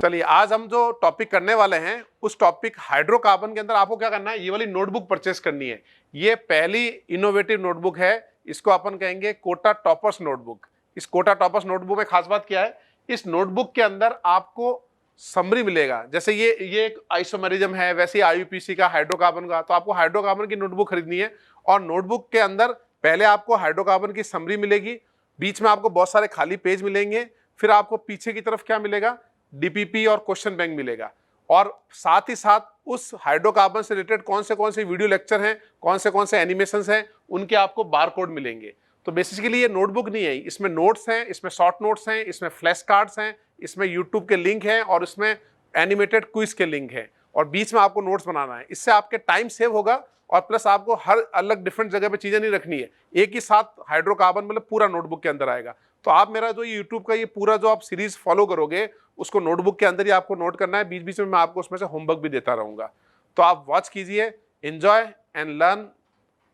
चलिए आज हम जो टॉपिक करने वाले हैं उस टॉपिक हाइड्रोकार्बन के अंदर आपको क्या करना है, ये वाली नोटबुक परचेस करनी है। ये पहली इनोवेटिव नोटबुक है, इसको अपन कहेंगे कोटा टॉपर्स नोटबुक। इस कोटा टॉपर्स नोटबुक में खास बात क्या है, इस नोटबुक के अंदर आपको समरी मिलेगा। जैसे ये एक आइसोमेरिज्म है, वैसे ही आईयूपीएसी का हाइड्रोकार्बन का, तो आपको हाइड्रोकार्बन की नोटबुक खरीदनी है। और नोटबुक के अंदर पहले आपको हाइड्रोकार्बन की समरी मिलेगी, बीच में आपको बहुत सारे खाली पेज मिलेंगे, फिर आपको पीछे की तरफ क्या मिलेगा, डीपीपी और क्वेश्चन बैंक मिलेगा। और साथ ही साथ उस हाइड्रोकार्बन से रिलेटेड कौन से वीडियो लेक्चर हैं, कौन से एनिमेशंस हैं, उनके आपको बारकोड मिलेंगे। तो बेसिकली ये नोटबुक नहीं है, इसमें नोट्स हैं, इसमें शॉर्ट नोट्स हैं, इसमें फ्लैश कार्ड्स हैं, इसमें यूट्यूब के लिंक हैं और इसमें एनिमेटेड क्विज के लिंक हैं, और बीच में आपको नोट्स बनाना है। इससे आपके टाइम सेव होगा और प्लस आपको हर अलग डिफरेंट जगह पे चीजें नहीं रखनी है, एक ही साथ हाइड्रोकार्बन मतलब पूरा नोटबुक के अंदर आएगा। तो आप मेरा जो यूट्यूब का ये पूरा जो आप सीरीज फॉलो करोगे, उसको नोटबुक के अंदर ही आपको नोट करना है, बीच बीच में मैं आपको उसमें से होमवर्क भी देता रहूंगा। तो आप वॉच कीजिए, enjoy and learn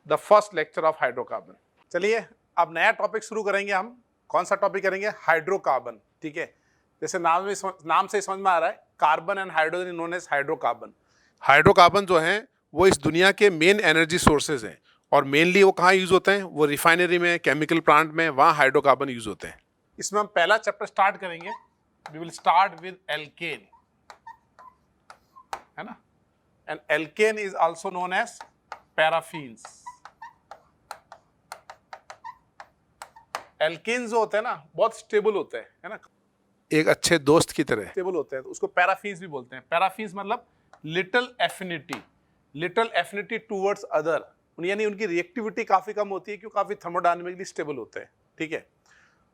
the first lecture of hydrocarbon. चलिए अब नया टॉपिक शुरू करेंगे हम। कौन सा टॉपिक करेंगे? हाइड्रोकार्बन। ठीक है, जैसे नाम से समझ में आ रहा है, carbon and hydrogen known as hydrocarbon. Hydrocarbon जो है वो इस दुनिया के मेन एनर्जी सोर्सेज हैं, और मेनली वो कहाँ यूज होते हैं? वो रिफाइनरी में, केमिकल प्लांट में, वहाँ हाइड्रोकार्बन यूज होते हैं। इसमें हम पहला चैप्टर स्टार्ट करेंगे। We will start with alkane, है ना। And alkane is also known as paraffins. Alkane जो होते हैं ना, बहुत स्टेबल होते हैं, है ना, एक अच्छे दोस्त की तरह स्टेबल होते हैं, तो उसको पैराफिन्स भी बोलते हैं। पैराफिन्स मतलब लिटिल एफिनिटी टूवर्ड्स अदर, यानी उनकी रिएक्टिविटी काफी कम होती है, क्यों? काफी थर्मोडायनेमिकली स्टेबल होते हैं। ठीक है,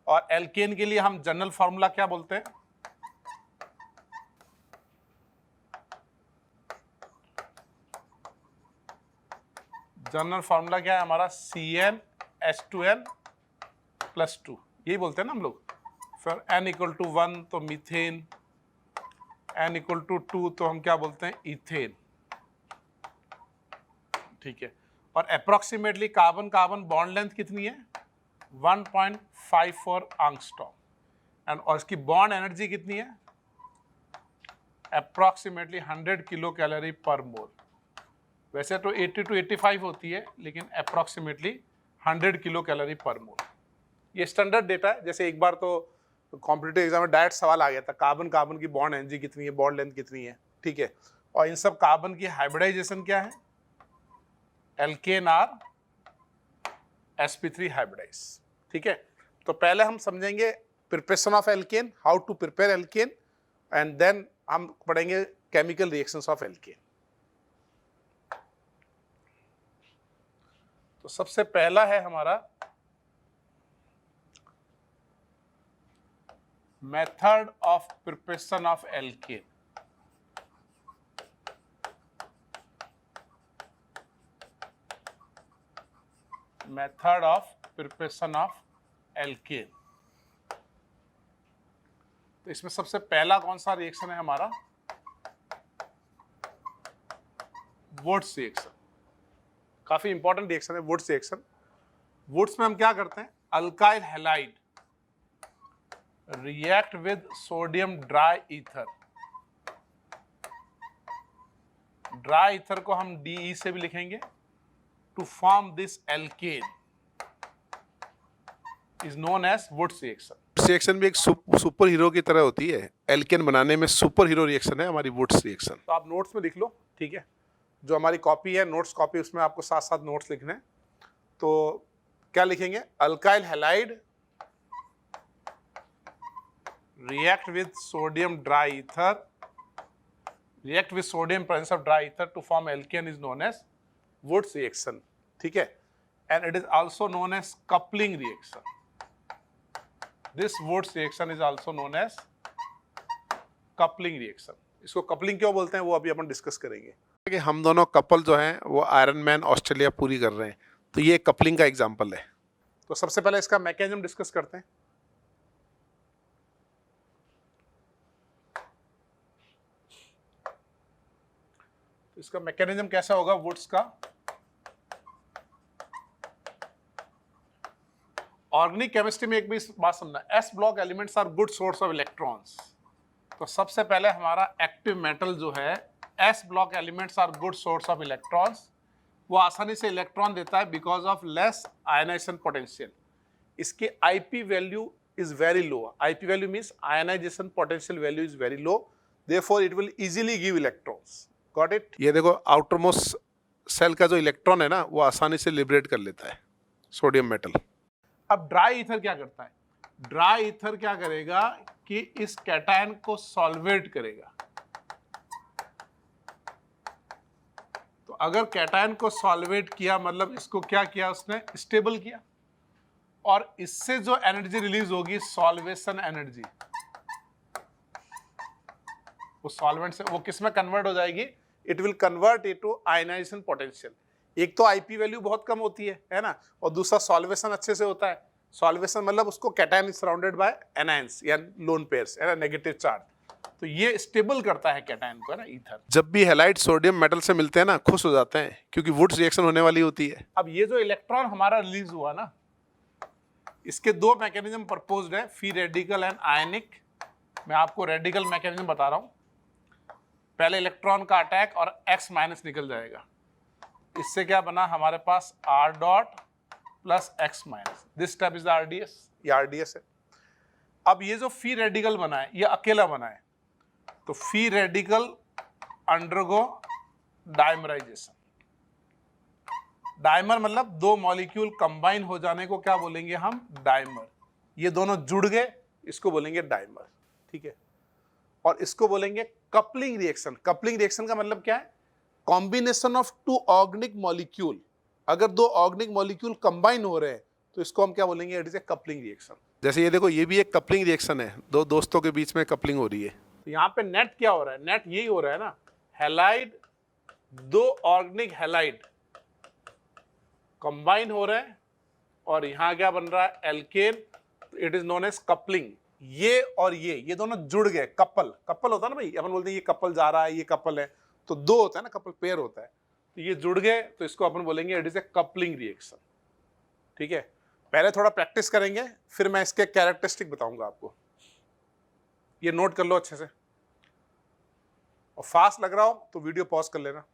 और एल्केन के लिए हम जनरल फॉर्मूला क्या बोलते हैं? जनरल फॉर्मूला क्या है हमारा? CnH2n+2, यही बोलते हैं ना हम लोग। फिर n=1 तो मीथेन, n=2 तो हम क्या बोलते हैं? इथेन। ठीक है, और approximately carbon carbon bond length कितनी है? 1.54 एंगस्ट्रॉम। एंड और इसकी बॉन्ड एनर्जी कितनी है? अप्रोक्सीमेटली 100 किलो कैलोरी पर मोल। वैसे तो 80 to 85 होती है, लेकिन अप्रोक्सीमेटली 100 किलो कैलोरी पर मोल। ये स्टैंडर्ड डेटा है। जैसे एक बार तो कॉम्पिटिटिव एग्जाम में डायरेक्ट सवाल आ गया था, कार्बन कार्बन की बॉन्ड एनर्जी कितनी है, बॉन्ड लेंथ कितनी है। ठीक है, और इन सब कार्बन की हाइब्रिडाइजेशन क्या है? Alkane are sp3 hybridize. ठीक है, तो पहले हम समझेंगे preparation of alkane, how to prepare alkane, and then हम पढ़ेंगे केमिकल रिएक्शंस ऑफ एल्केन। तो सबसे पहला है हमारा method of preparation of alkane. Method of preparation of alkane. तो इसमें सबसे पहला कौन सा रिएक्शन है हमारा? Wurtz reaction. काफी इंपॉर्टेंट रिएक्शन है वुड्स रिएक्शन। वुड्स में हम क्या करते हैं? Alkyl halide react with sodium dry ether. Dry ether को हम DE से भी लिखेंगे, to form this alkane is known as Wurtz reaction. Reaction भी एक सुपर हीरो की तरह होती है, एल्केन बनाने में सुपर हीरो रिएक्शन है हमारी वुड्स रिएक्शन। तो आप नोट्स में लिख लो। ठीक है, जो हमारी कॉपी है, नोट्स कॉपी, उसमें आपको साथ साथ नोट्स लिखने हैं। तो क्या लिखेंगे? Alkyl halide react with sodium dry ether, react with sodium presence of dry ether to form alkane is known as Wurtz reaction. ठीक है, and it is also known as coupling reaction. This Wurtz reaction is also known as coupling reaction. इसको coupling क्यों बोलते हैं वो अभी अपन discuss करेंगे। कि हम दोनों कपल जो हैं वो आयरन मैन ऑस्ट्रेलिया पूरी कर रहे हैं, तो ये कपलिंग का एग्जांपल है। तो सबसे पहले इसका मैकेनिज्म डिस्कस करते हैं। इसका मैकेनिज्म कैसा होगा वुड्स का? ऑर्गेनिक केमिस्ट्री में एक भी बात समझना, S block elements are good source of electrons. तो सबसे पहले हमारा एक्टिव मेटल जो है, S block elements are good source of electrons, वो आसानी से इलेक्ट्रॉन देता है because of less ionisation potential. इसकी IP value is very low. IP value means ionisation potential value is very low, therefore it will easily give electrons. Got it? ये देखो outer most shell का जो electron है ना, वो आसानी से लिबरेट कर लेता है सोडियम मेटल। अब ड्राई ईथर क्या करता है? ड्राई ईथर क्या करेगा कि इस कैटायन को सॉल्वेट करेगा। तो अगर कैटायन को सॉल्वेट किया मतलब इसको क्या किया उसने? स्टेबल किया। और इससे जो एनर्जी रिलीज होगी, सॉल्वेशन एनर्जी, वो सॉल्वेंट से वो किस में कन्वर्ट हो जाएगी? It will convert into ionization potential. एक तो आईपी वैल्यू बहुत कम होती है ना, और दूसरा सॉल्वेशन अच्छे से होता है। सॉल्वेशन मतलब उसको cation is surrounded by anions या लोन पेयर्स, है ना, नेगेटिव चार्ज। तो ये स्टेबल करता है कैटायन को, है ना, ईथर। जब भी हैलाइड सोडियम मेटल से मिलते हैं ना, खुश हो जाते हैं क्योंकि वुड्स रिएक्शन होने वाली होती है। अब ये जो इलेक्ट्रॉन हमारा रिलीज हुआ ना, इसके दो मैकेनिज्म प्रपोज्ड है, फ्री रेडिकल एंड आयनिक। मैं आपको रेडिकल मैकेनिज्म बता रहा हूं। पहले इलेक्ट्रॉन का अटैक और X माइनस निकल जाएगा। इससे क्या बना हमारे पास? R dot plus X minus. This step is the RDS। ये RDS है। अब ये जो फ्री रेडिकल बना है, ये अकेला बना है, तो free radical undergo dimerisation. Dimer मतलब दो मॉलिक्यूल कंबाइन हो जाने को क्या बोलेंगे हम? डाइमर। ये दोनों जुड़ गए, इसको बोलेंगे डाइमर। ठीक है। और इसको बोलेंगे कपलिंग रिएक्शन। कपलिंग रिएक्शन का मतलब क्या है? Combination of two organic molecule. अगर दो ऑर्गेनिक मॉलिक्यूल कंबाइन हो रहे हैं तो इसको हम क्या बोलेंगे? It is a coupling reaction. जैसे ये देखो, ये भी एक कपलिंग रिएक्शन है, दो दोस्तों के बीच में कपलिंग हो रही है। तो यहाँ पे नेट क्या हो रहा है? नेट यही हो रहा है ना, हैलाइड, दो ऑर्गेनिक हैलाइड कंबाइन हो रहे हैं और यहाँ क्या बन रहा है? Alkane. It is known as coupling. ये और ये दोनों जुड़ गए। कपल, कपल होता है ना भाई, अपन बोलते हैं ये कपल जा रहा है, ये कपल है, तो दो होता है ना, कपल पेयर होता है। तो ये जुड़ गए तो इसको अपन बोलेंगे it is a coupling reaction. ठीक है। पहले थोड़ा प्रैक्टिस करेंगे, फिर मैं इसके कैरेक्टरिस्टिक बताऊंगा आपको। ये नोट कर लो अच्छे से, और फास्ट लग रहा हो तो वीडियो पॉज कर लेना।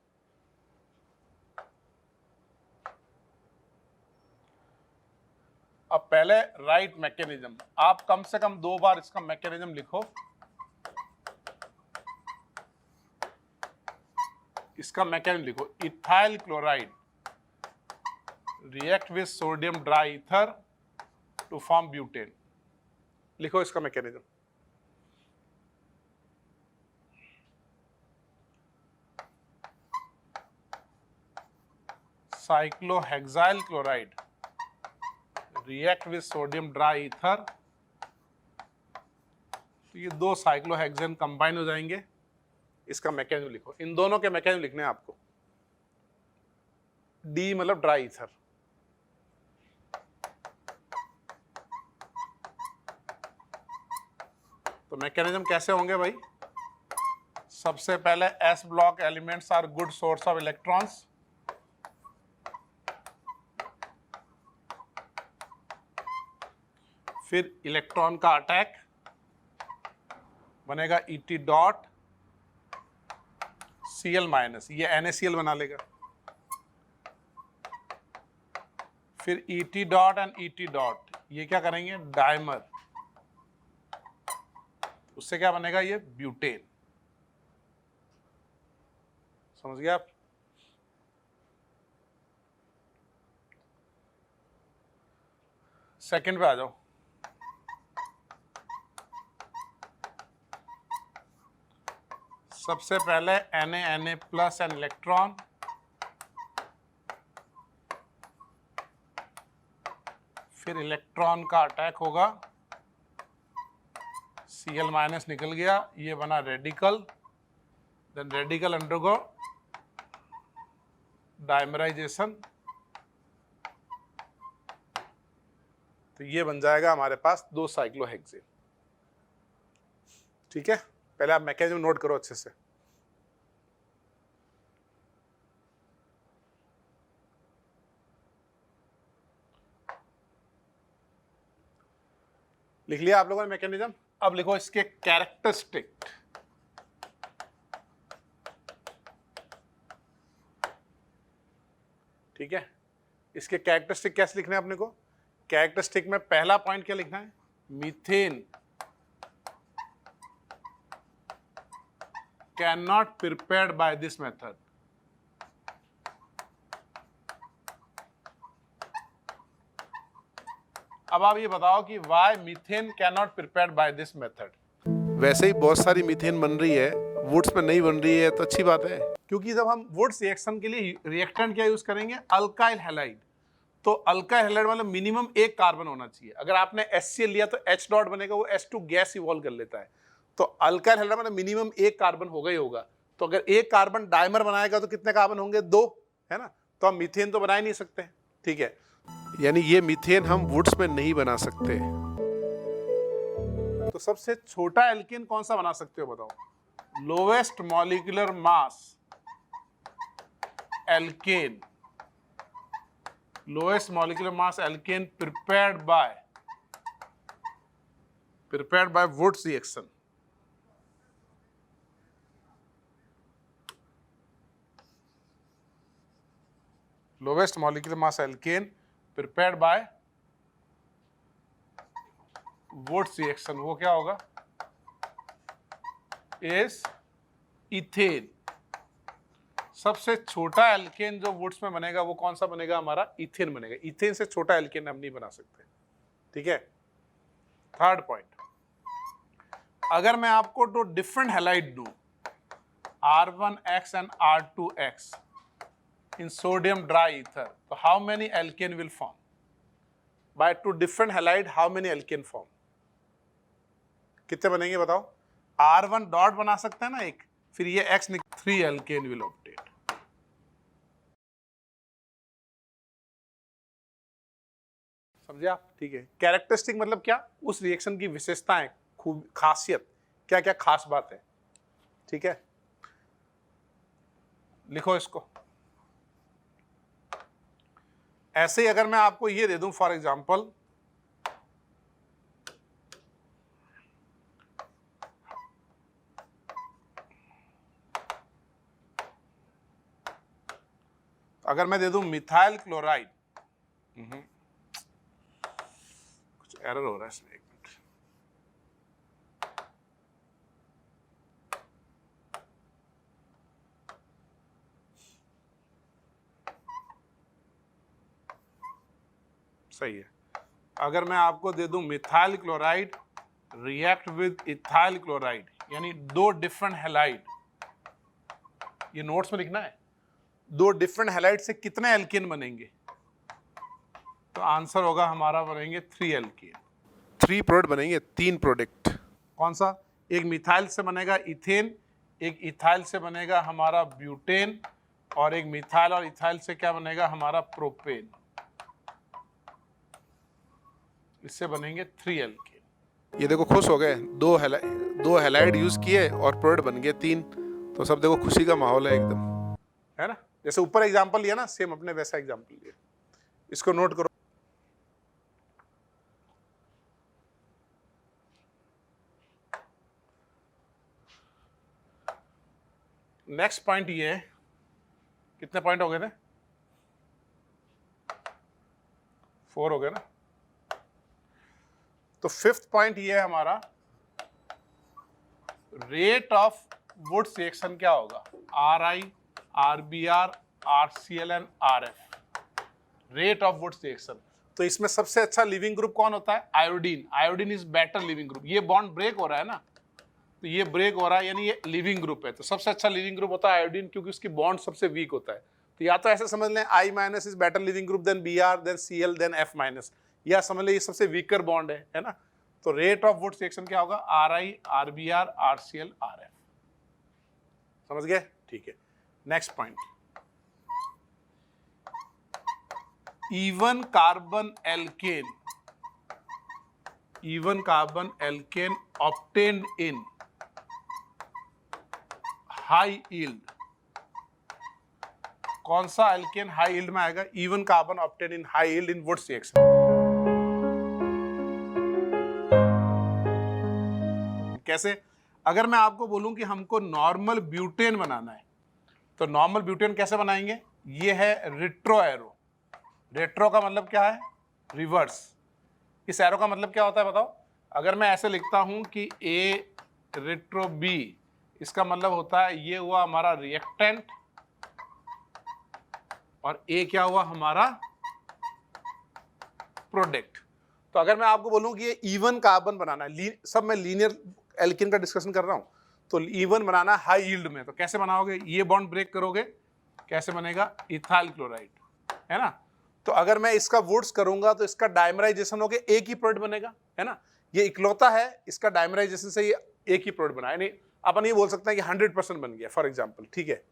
अब पहले राइट मैकेनिज्म, आप कम से कम 2 बार इसका मैकेनिज्म लिखो। इसका मैकेनिज्म लिखो, ethyl chloride react with sodium dry ether to form butane. लिखो इसका mechanism. Cyclohexyl chloride react with sodium dry ether. तो ये दो साइक्लोहेक्सेन कंबाइन हो जाएंगे। इसका मैकेनिज्म लिखो। इन दोनों के मैकेनिज्म लिखने हैं आपको। डी मतलब ड्राई ईथर। तो मैकेनिज्म कैसे होंगे भाई? सबसे पहले S block elements are good source of electrons. फिर इलेक्ट्रॉन का अटैक बनेगा ET डॉट Cl माइनस, ये NaCl बना लेगा। फिर ET dot and ET dot, ये क्या करेंगे? डाइमर। उससे क्या बनेगा? ये ब्यूटेन। समझ गए आप? सेकंड पे आ जाओ। सबसे पहले Na प्लस एन इलेक्ट्रॉन, फिर इलेक्ट्रॉन का अटैक होगा, Cl माइनस निकल गया, ये बना radical, then radical undergo dimerization. तो ये बन जाएगा हमारे पास 2 साइक्लोहेक्सेन। ठीक है। पहले आप मैकेनिज्म नोट करो अच्छे से। लिख लिया आप लोगों ने मैकेनिज्म। अब लिखो इसके कैरेक्टरिस्टिक। ठीक है, इसके कैरेक्टरिस्टिक कैसे लिखना है अपने को? कैरेक्टरिस्टिक में पहला पॉइंट क्या लिखना है? Methane can not prepared by this method. अब आप ये बताओ कि why methane can not prepared by this method. वैसे ही बहुत सारी मीथेन बन रही है, वुड्स में नहीं बन रही है, तो अच्छी बात है, क्योंकि जब हम वुड्स रिएक्शन के लिए रिएक्टेंट क्या यूज करेंगे? Alkyl halide. तो अल्काइल हैलाइड मतलब मिनिमम एक कार्बन होना चाहिए। अगर आपने HCl लिया तो H डॉट बनेगा, वो H2 गैस इवॉल्व कर लेता है। तो अल्काइल हैलाइड मतलब मिनिमम एक कार्बन होगा ही होगा। तो अगर एक कार्बन डाइमर बनाएगा तो कितने कार्बन होंगे? 2, है ना? तो हम मीथेन तो बना ही नहीं सकते। ठीक है, यानी ये मीथेन हम वुड्स में नहीं बना सकते। तो सबसे छोटा एल्केन कौन सा बना सकते हो बताओ? Lowest molecular mass alkane, lowest molecular mass alkane prepared by Wurtz reaction. Lowest molecular mass alkane prepared by Wurtz reaction, वो क्या होगा? Is ethane. सबसे छोटा एल्केन जो वुड्स में बनेगा वो कौन सा बनेगा? हमारा इथेन बनेगा। इथेन से छोटा एल्केन हम नहीं बना सकते। ठीक है, थर्ड पॉइंट, अगर मैं आपको दो डिफरेंट हैलाइड दूं, R1X and R2X in sodium dry ether, तो how many alkane will form? By two different halide, how many alkane form? कितने बनेंगे बताओ? R1 डॉट बना सकते हैं ना एक, फिर ये X 3 alkane will obtain। समझे आप? ठीक है, कैरेक्टरिस्टिक मतलब क्या? उस रिएक्शन की विशेषताएं, खूब खासियत, क्या क्या खास बात है। ठीक है, लिखो इसको। ऐसे ही अगर मैं आपको ये दे दूं फॉर एग्जांपल, अगर मैं दे दूं मिथाइल क्लोराइड, कुछ एरर हो रहा है इसमें, एक मिनट। सही है, अगर मैं आपको दे दूं methyl chloride react with ethyl chloride, यानी दो डिफरेंट हैलाइड, ये नोट्स में लिखना है, दो डिफरेंट हैलाइड से कितने एल्केन बनेंगे? तो आंसर होगा हमारा बनेंगे 3 एल्केन। 3 प्रोडक्ट बनेंगे, 3 प्रोडक्ट। कौन सा? एक मिथाइल से बनेगा इथेन, एक इथाइल से बनेगा हमारा ब्यूटेन, और एक मिथाइल और इथाइल से क्या बनेगा? हमारा प्रोपेन। इससे बनेंगे 3 एल्केन। ये देखो खुश हो गए, दो हैलाइड यूज किए और प्रोडक्ट बन गए 3। तो सब देखो खुशी का माहौल है एकदम, है ना? जैसे ऊपर एग्जांपल लिया ना, सेम अपने वैसा एग्जांपल लिया। इसको नोट करो। नेक्स्ट पॉइंट ये है, कितने पॉइंट हो गए थे? 4 हो गए ना? तो 5th पॉइंट ये है हमारा, रेट ऑफ वुड्स रिएक्शन क्या होगा? RI, RBr, RCl and RF, rate of woods reaction. तो इसमें सबसे अच्छा लिविंग ग्रुप कौन होता है? Iodine. Iodine is better leaving group. ये बॉन्ड ब्रेक हो रहा है ना, तो ये ब्रेक हो रहा है, यानी ये लिविंग ग्रुप है। तो सबसे अच्छा लिविंग ग्रुप होता है आयोडीन, क्योंकि उसकी बॉन्ड सबसे वीक होता है। तो या तो ऐसे समझ लें I- is better leaving group than Br, than Cl, than F-, या समझ लें ये सबसे वीकर बॉन्ड है ना? तो रेट ऑफ वुड्स रिएक्शन क्या होगा? RI, RBr, RCl, RF। समझ गए? ठीक है, next point, even carbon alkane obtained in high yield, कौन सा एल्केन हाई यील्ड में आएगा? Even carbon obtain in high yield in Wurtz reaction. कैसे? अगर मैं आपको बोलूं कि हमको नॉर्मल ब्यूटेन बनाना है तो नॉर्मल ब्यूटेन कैसे बनाएंगे? ये है रेट्रो एरो। रेट्रो का मतलब क्या है? रिवर्स। इस एरो का मतलब क्या होता है बताओ? अगर मैं ऐसे लिखता हूं कि ए रेट्रो बी, इसका मतलब होता है ये हुआ हमारा रिएक्टेंट और ए क्या हुआ हमारा प्रोडक्ट। तो अगर मैं आपको बोलूं कि ये इवन कार्बन बनाना है, सब मैं लीनियर एल्केन का डिस्कशन कर रहा हूं, तो इवन बनाना हाई यील्ड में, तो कैसे बनाओगे? ये बॉन्ड ब्रेक करोगे, कैसे बनेगा? इथाइल क्लोराइड, है ना। तो अगर मैं इसका वुड्स करूंगा तो इसका डायमराइजेशन होके एक ही प्रोडक्ट बनेगा, है ना। ये इकलौता है, इसका डायमराइजेशन से ये एक ही प्रोडक्ट बना, यानी अपन ये बोल सकते हैं कि 100% बन गया फॉर एग्जाम्पल, ठीक है।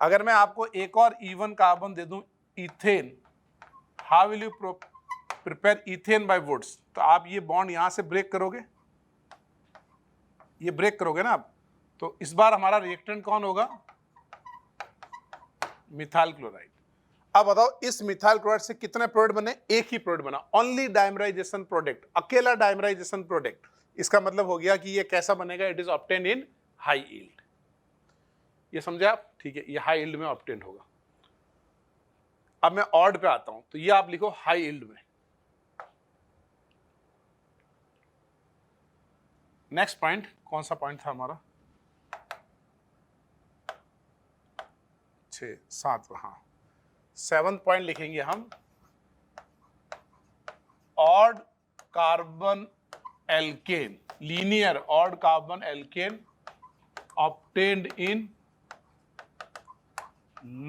अगर मैं आपको एक और इवन कार्बन दे दूं, ethane, how will you prepare ethane by Wurtz? तो आप ये बॉन्ड यहां से ब्रेक करोगे, ये ब्रेक करोगे ना आप, तो इस बार हमारा रिएक्टेंट कौन होगा? Methyl chloride. अब बताओ इस मिथाइल क्लोराइड से कितने प्रोडक्ट बने? एक ही प्रोडक्ट बना, ओनली डायमराइजेशन प्रोडक्ट, अकेला डायमराइजेशन प्रोडक्ट। इसका मतलब हो गया कि ये कैसा बनेगा? It is obtain in high yield. ये समझे आप? ठीक है, ये हाई यील्ड में ऑब्टेन होगा। अब मैं ऑड पे आता हूं, तो ये आप लिखो हाई यील्ड में। नेक्स्ट पॉइंट कौन सा पॉइंट था हमारा? 6, 7, हाँ 7th पॉइंट लिखेंगे हम, odd carbon alkane, linear odd carbon alkane obtained in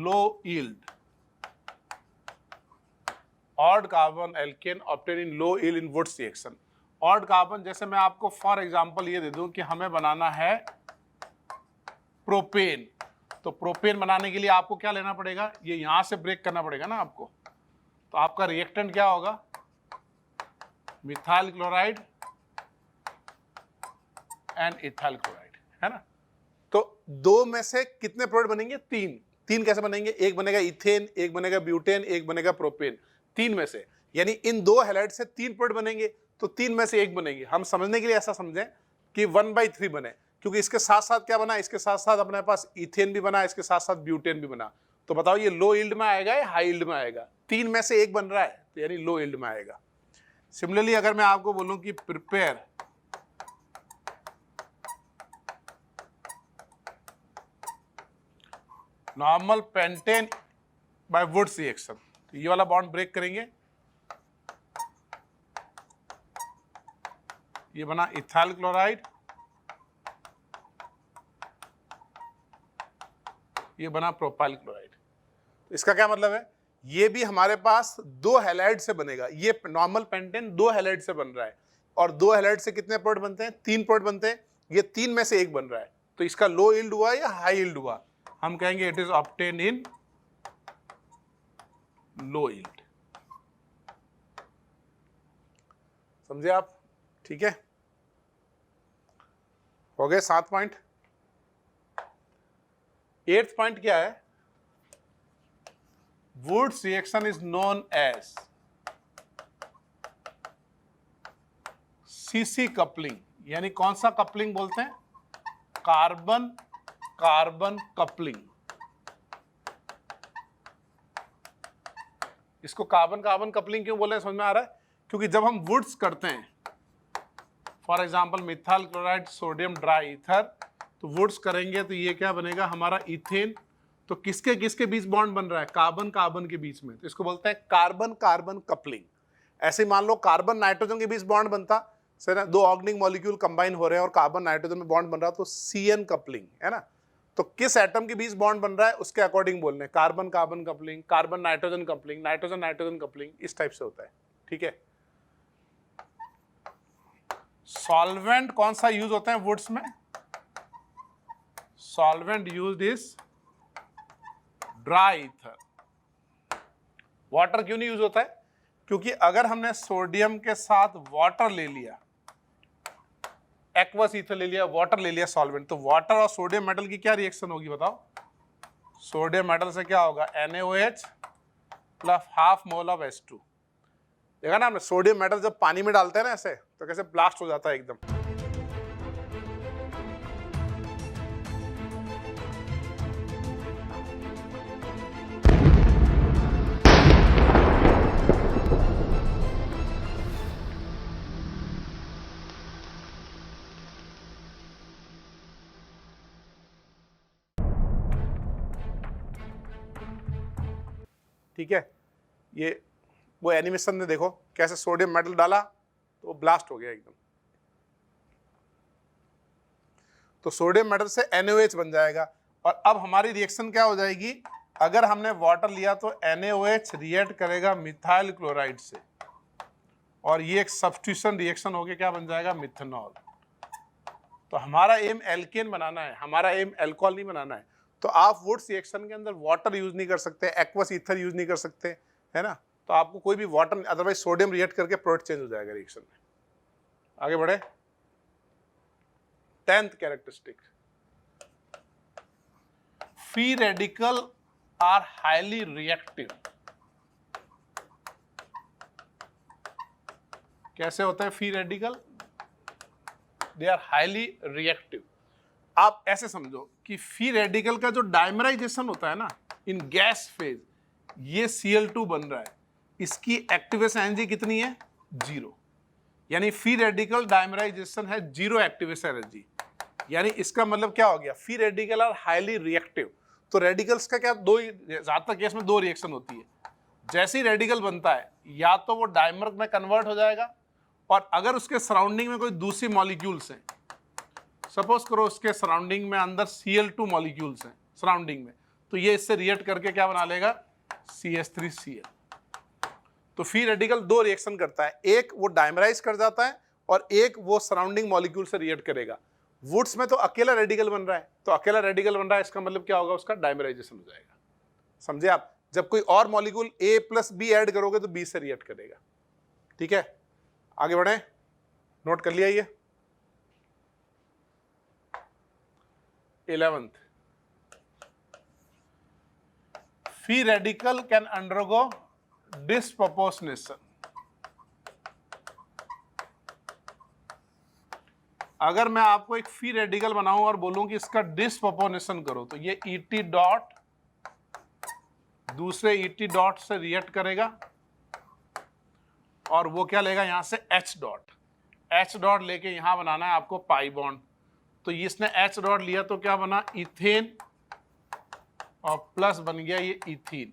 low yield, odd carbon alkane obtained in low yield in Wurtz reaction. Odd carbon, जैसे मैं आपको फॉर एग्जांपल ये दे दूं कि हमें बनाना है प्रोपेन, तो प्रोपेन बनाने के लिए आपको क्या लेना पड़ेगा? ये यहां से ब्रेक करना पड़ेगा ना आपको, तो आपका रिएक्टेंट क्या होगा? Methyl chloride and ethyl chloride, है ना। तो दो में से कितने प्रोडक्ट बनेंगे? 3 कैसे बनेंगे? एक बनेगा इथेन, एक बनेगा ब्यूटेन, एक बनेगा प्रोपेन, 3 में से, यानी इन 2 हैलाइड से 3 प्रोडक्ट बनेंगे, तो 3 में से एक बनेगी। हम समझने के लिए ऐसा समझें कि 1/3 बने, क्योंकि इसके साथ साथ क्या बना? इसके साथ साथ अपने पास इथेन भी बना, इसके साथ साथ ब्यूटेन भी बना। तो बताओ ये लो यील्ड में आएगा या हाई यील्ड में आएगा? 3 में से एक बन रहा है, तो यानी लो यील्ड में आएगा। सिमिलरली अगर मैं आपको बोलूं कि prepare normal pentane by Wurtz reaction, तो ये वाला बॉन्ड ब्रेक करेंगे, ये बना इथाइल क्लोराइड, ये बना प्रोपाइल क्लोराइड। तो इसका क्या मतलब है? ये भी हमारे पास 2 हैलाइड से बनेगा। ये नॉर्मल पेंटेन 2 हैलाइड से बन रहा है, और 2 हैलाइड से कितने प्रोडक्ट बनते हैं? 3 प्रोडक्ट बनते हैं। ये 3 में से एक बन रहा है, तो इसका लो यील्ड हुआ या हाई यील्ड हुआ? हम कहेंगे it is obtain in low yield. समझे आप? ठीक है, हो गए 7 पॉइंट। 8th पॉइंट क्या है? Wurtz reaction is known as C C coupling, यानी कौन सा कपलिंग बोलते हैं? Carbon carbon coupling. इसको कार्बन कार्बन कपलिंग क्यों बोल रहे हैं समझ में आ रहा है? क्योंकि जब हम वुड्स करते हैं, for example methyl chloride sodium dry ether, तो वुड्स करेंगे तो ये क्या बनेगा? हमारा इथेन। तो किसके किसके बीच बॉन्ड बन रहा है? कार्बन कार्बन के बीच में, तो इसको बोलते हैं कार्बन कार्बन कपलिंग। ऐसे मान लो कार्बन नाइट्रोजन के बीच बॉन्ड बनता, सर 2 ऑर्गेनिक मॉलिक्यूल कंबाइन हो रहे हैं और कार्बन नाइट्रोजन में बॉन्ड बन रहा, तो CN कपलिंग, है ना। तो किस एटम के बीच बॉन्ड बन रहा है उसके अकॉर्डिंग बोल रहे हैं, carbon carbon coupling, carbon nitrogen coupling, nitrogen nitrogen coupling, इस टाइप से होता है, ठीक है। सॉल्वेंट कौन सा यूज होता है वुड्स में? Solvent used is dry ether. Water क्यों नहीं यूज होता है? क्योंकि अगर हमने सोडियम के साथ वाटर ले लिया, एक्वस ईथर ले लिया, वाटर ले लिया सॉल्वेंट, तो वाटर और सोडियम मेटल की क्या रिएक्शन होगी बताओ? सोडियम मेटल से क्या होगा? NaOH plus ½ mole of H2। देखा ना हमने, सोडियम मेटल जब पानी में डालते हैं ना ऐसे, तो कैसे ब्लास्ट हो जाता है एकदम। ठीक है, ये वो एनिमेशन में देखो कैसे सोडियम मेटल डाला तो वो ब्लास्ट हो गया एकदम। तो सोडियम मेटल से NaOH बन जाएगा। और अब हमारी रिएक्शन क्या हो जाएगी, अगर हमने वाटर लिया तो NaOH रिएक्ट करेगा मिथाइल क्लोराइड से, और ये एक सब्स्टिट्यूशन रिएक्शन होके क्या बन जाएगा, मिथेनॉल। तो हमारा एम एल्केन बनाना है, हमारा एम अल्कोहल नहीं बनाना है। तो आप वुड्स रिएक्शन के अंदर वाटर यूज नहीं कर सकते, एक्वस ईथर यूज नहीं कर सकते, है ना। तो आपको कोई भी वाटर, अदरवाइज सोडियम रिएक्ट करके प्रोडक्ट चेंज हो जाएगा रिएक्शन में। आगे बढ़े। 10th characteristic, free radical are highly reactive. कैसे होता है free radical, they are highly reactive. आप ऐसे समझो कि फ्री रेडिकल का जो डाइमराइजेशन होता है ना इन गैस फेज, ये Cl2 बन रहा है, इसकी एक्टिवेशन एनर्जी कितनी है, 0। यानी फ्री रेडिकल डाइमराइजेशन है 0 एक्टिवेशन एनर्जी। यानी इसका मतलब क्या हो गया, free radical are highly reactive. तो रेडिकल्स का क्या, दो, ज्यादातर केस में दो रिएक्शन होती है। जैसे ही रेडिकल बनता है या तो वो डाइमर में कन्वर्ट हो जाएगा, और अगर उसके सराउंडिंग में कोई दूसरी मॉलिक्यूल्स हैं, सपोज करो उसके सराउंडिंग में अंदर Cl2 मॉलिक्यूल्स हैं सराउंडिंग में, तो ये इससे रिएक्ट करके क्या बना लेगा, CH3Cl। तो फ्री रेडिकल दो रिएक्शन करता है, एक वो डाइमराइज कर जाता है और एक वो सराउंडिंग मॉलिक्यूल से रिएक्ट करेगा। वुड्स में तो अकेला रेडिकल बन रहा है, तो अकेला रेडिकल बन रहा है, इसका मतलब क्या होगा, उसका डाइमराइजेशन हो जाएगा। समझे आप, जब कोई और मॉलिक्यूल A+B ऐड करोगे तो B से रिएक्ट करेगा। ठीक है, आगे बढ़े, नोट कर लिया ये। 11th, free radical can undergo disproportionation. अगर मैं आपको एक फ्री रेडिकल बनाऊं और बोलूं कि इसका डिस्प्रोपोर्शनेशन करो, तो ये ET डॉट दूसरे ET डॉट से रिएक्ट करेगा और वो क्या लेगा, यहां से H डॉट लेके यहां बनाना है आपको पाई बॉन्ड। तो इसने H डॉट लिया तो क्या बना, इथेन, और प्लस बन गया ये इथीन।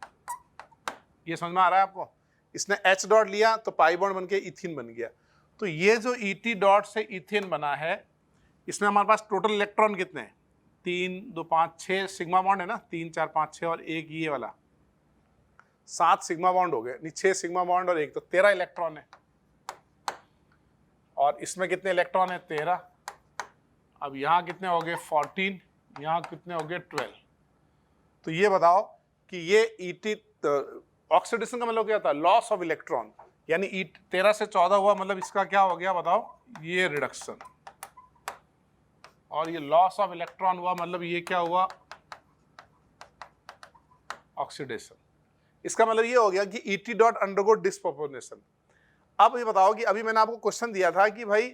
ये समझ में आ रहा है आपको, इसने H डॉट लिया तो पाई बॉन्ड बन के इथीन बन गया। तो ये जो ET डॉट से इथेन बना है, इसमें हमारे पास टोटल इलेक्ट्रॉन कितने हैं, 3 2 5 6 सिग्मा बॉन्ड है ना, 3 4 5 6 और एक ये वाला, 7 सिग्मा बॉन्ड हो गए, नहीं 6 सिग्मा बॉन्ड और एक, तो 13 इलेक्ट्रॉन है। और इसमें कितने इलेक्ट्रॉन है, 13। अब यहाँ कितने हो गए, 14, यहाँ कितने हो गए, 12। तो ये बताओ कि ये ET ऑक्सीडेशन का मतलब क्या था, लॉस ऑफ इलेक्ट्रॉन, यानी 13 से 14 हुआ, मतलब इसका क्या हो गया बताओ, ये रिडक्शन। और ये लॉस ऑफ इलेक्ट्रॉन हुआ, मतलब ये क्या हुआ, ऑक्सीडेशन। इसका मतलब ये हो गया कि ET डॉट अंडरगो डिस्प्रोपोर्शनेशन। अब ये बताओ कि अभी मैंने आपको क्वेश्चन दिया था कि भाई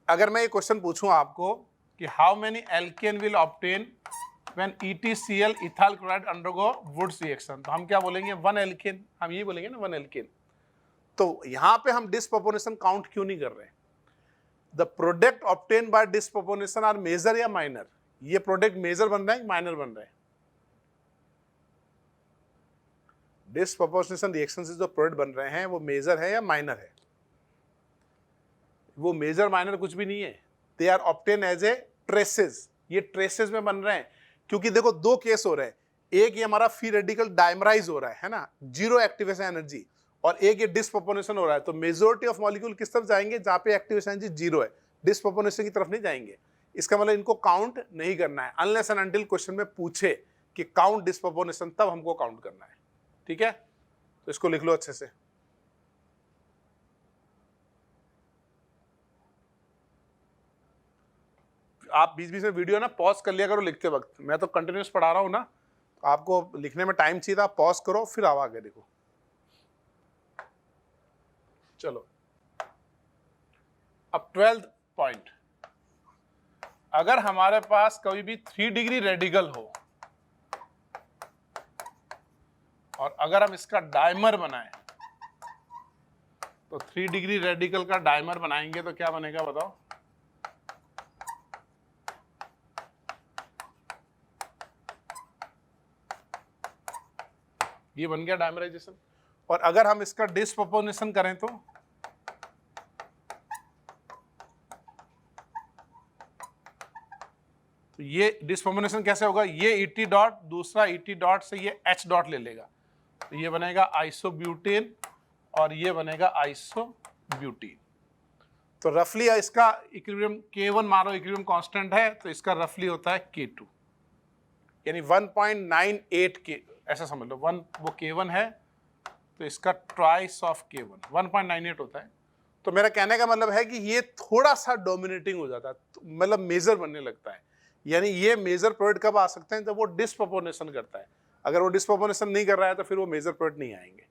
अगर मैं ये क्वेश्चन पूछूं आपको कि how many alkane will obtain when EtCl ethyl chloride undergo Wurtz reaction, तो हम क्या बोलेंगे, 1 एल्केन, हम यही बोलेंगे ना, 1 एल्केन। तो यहां पे हम डिस्प्रोपोर्शनेशन काउंट क्यों नहीं कर रहे हैं, the product obtain by disproportionation are major या माइनर, ये प्रोडक्ट मेजर बन रहा है माइनर बन रहा है। डिस्प्रोपोर्शनेशन रिएक्शन से जो प्रोडक्ट बन रहे हैं वो मेजर है या माइनर है, वो मेजर माइनर कुछ भी नहीं है, they are obtain as a traces, ये ट्रेसेस में बन रहे हैं। क्योंकि देखो दो केस हो रहे हैं, एक ये हमारा फ्री रेडिकल डाइमराइज हो रहा है ना, 0 एक्टिवेशन एनर्जी, और एक ये डिस्प्रोपोर्शनेशन हो रहा है। तो मेजॉरिटी ऑफ मॉलिक्यूल किस तरफ जाएंगे, जहां पे एक्टिवेशन एनर्जी 0 है, डिस्प्रोपोर्शनेशन की तरफ नहीं जाएंगे। इसका मतलब इनको काउंट नहीं करना है, अनलेस एंड अनटिल क्वेश्चन में पूछे कि काउंट डिस्प्रोपोर्शनेशन, तब हमको काउंट करना है। ठीक है, तो इसको लिख लो अच्छे से। आप बीच बीच में वीडियो ना पॉज कर लिया करो लिखते वक्त, मैं तो कंटिन्यूस पढ़ा रहा हूं ना, आपको लिखने में टाइम चाहिए था, पॉज करो फिर आगे देखो। चलो अब 12th पॉइंट, अगर हमारे पास कभी भी 3 डिग्री रेडिकल हो और अगर हम इसका डाइमर बनाएं, तो 3 डिग्री रेडिकल का डाइमर बनाएंगे तो क्या बनेगा बताओ, ये बन गया डायमराइजेशन। और अगर हम इसका डिस्प्रोपोर्शनेशन करें तो ये डिस्प्रोपोर्शनेशन कैसे होगा, ये ET डॉट दूसरा ET डॉट से ये H डॉट ले लेगा, तो ये बनेगा आइसोब्यूटेन और ये बनेगा आइसोब्यूटीन। तो रफली इसका इक्विलिब्रियम K1 मानो इक्विलिब्रियम कांस्टेंट है, तो इसका रफली होता है K2, यानी 1.98 के, ऐसा समझ लो 1 वो K1 है तो इसका ट्वाइस ऑफ K1 1.98 होता है। तो मेरा कहने का मतलब है कि ये थोड़ा सा डोमिनेटिंग हो जाता है, मतलब मेजर बनने लगता है। यानी ये मेजर प्रोडक्ट कब आ सकते हैं, जब वो डिस्प्रोपोर्शनेशन करता है। अगर वो डिस्प्रोपोर्शनेशन नहीं कर रहा है तो फिर वो मेजर प्रोडक्ट नहीं आएंगे।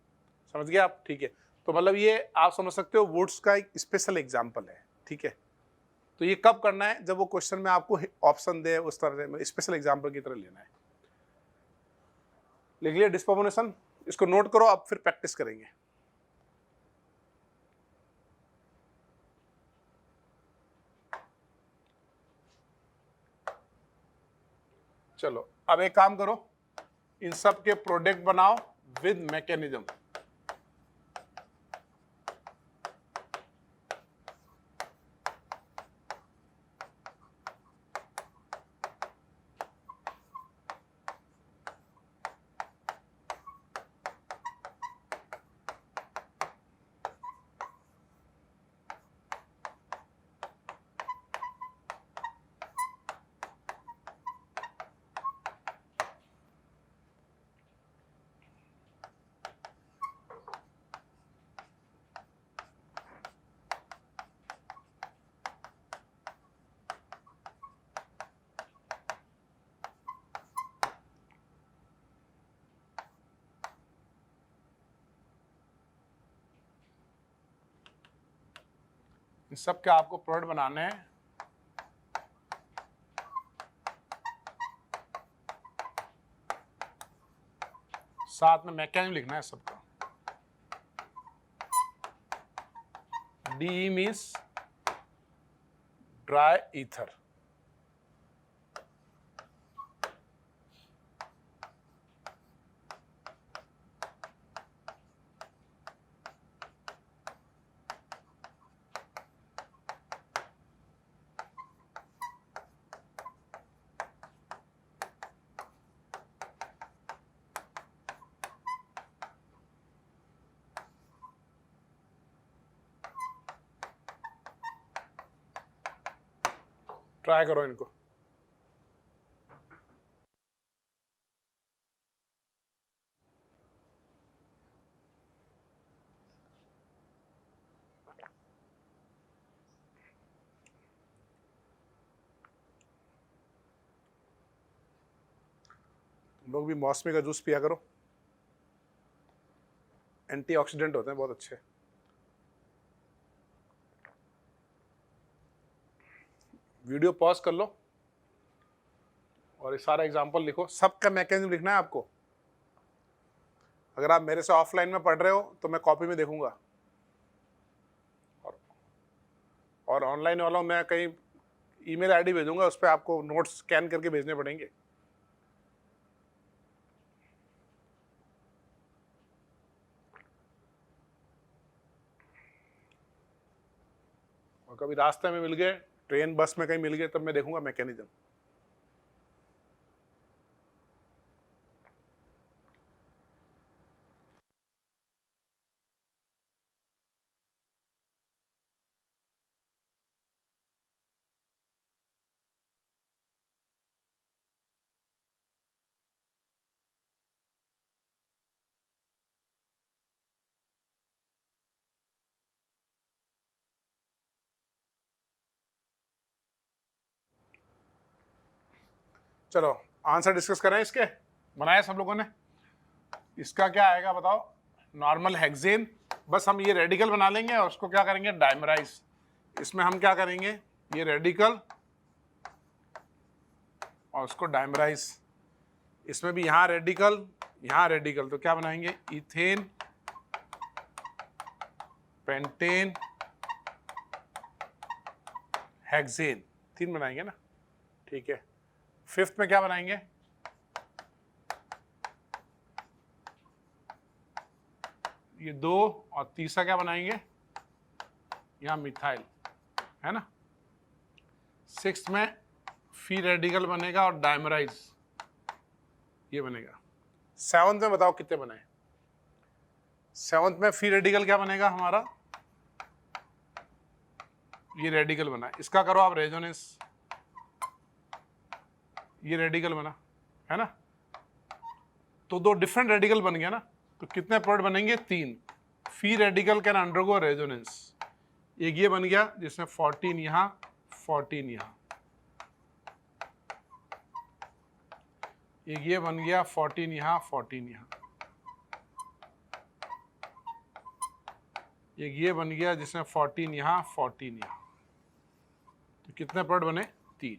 समझ गए आप? ठीक है, तो मतलब ये आप समझ सकते हो वुड्स का एक स्पेशल एग्जाम्पल है। ठीक है, तो ये कब करना है, जब वो क्वेश्चन में आपको ऑप्शन दे, उस तरह से स्पेशल एग्जाम्पल की तरह लेना है। लिख लिया डिस्प्रोपोर्शनेशन, इसको नोट करो, अब फिर प्रैक्टिस करेंगे। चलो अब एक काम करो, इन सब के प्रोडक्ट बनाओ विद मैकेनिज्म। इन सब के आपको प्रोडक्ट बनाने हैं। साथ में मैकेनिज्म लिखना है सबका। D means dry ether, try करो इनको। तुम लोग भी मौसमी का जूस पिया करो, एंटीऑक्सीडेंट होते हैं बहुत अच्छे। वीडियो पॉज कर लो और ये सारा एग्जांपल लिखो, सबका मैकेनिज्म लिखना है आपको। अगर आप मेरे से ऑफलाइन में पढ़ रहे हो तो मैं कॉपी में देखूंगा, और ऑनलाइन वाला मैं कहीं ईमेल आईडी भेजूंगा, उस पर आपको नोट्स स्कैन करके भेजने पड़ेंगे। और कभी रास्ते में मिल गए, ट्रेन बस में कहीं मिल गए, तब मैं देखूंगा मैकेनिज्म। चलो आंसर डिस्कस करें इसके, बनाए सब लोगों ने। इसका क्या आएगा बताओ, नॉर्मल हेक्सेन, बस हम ये रेडिकल बना लेंगे और उसको क्या करेंगे, डायमराइज। इसमें हम क्या करेंगे, ये रेडिकल और उसको डायमराइज। इसमें भी यहाँ रेडिकल, तो क्या बनाएंगे, इथेन, पेंटेन, हेक्सेन, 3 बनाएंगे ना। ठीक है, फिफ्थ में क्या बनाएंगे, ये 2 और तीसरा क्या बनाएंगे, यहाँ मिथाइल, है ना। 6th में फ्री रेडिकल बनेगा और डायमराइज ये बनेगा। 7th में बताओ कितने बने। 7th में फ्री रेडिकल क्या बनेगा हमारा, ये रेडिकल बना, इसका करो आप रेजोनेंस, ये रेडिकल बना, है ना। तो 2 डिफरेंट रेडिकल बन गया ना, तो कितने प्रोडक्ट बनेंगे, 3। Free radical can undergo resonance, एक ये बन गया जिसमें 14 यहाँ 14 यहाँ, एक ये बन गया 14 यहाँ 14 यहाँ, एक ये बन गया जिसमें 14 यहाँ 14 यहाँ। तो कितने प्रोडक्ट बने, 3।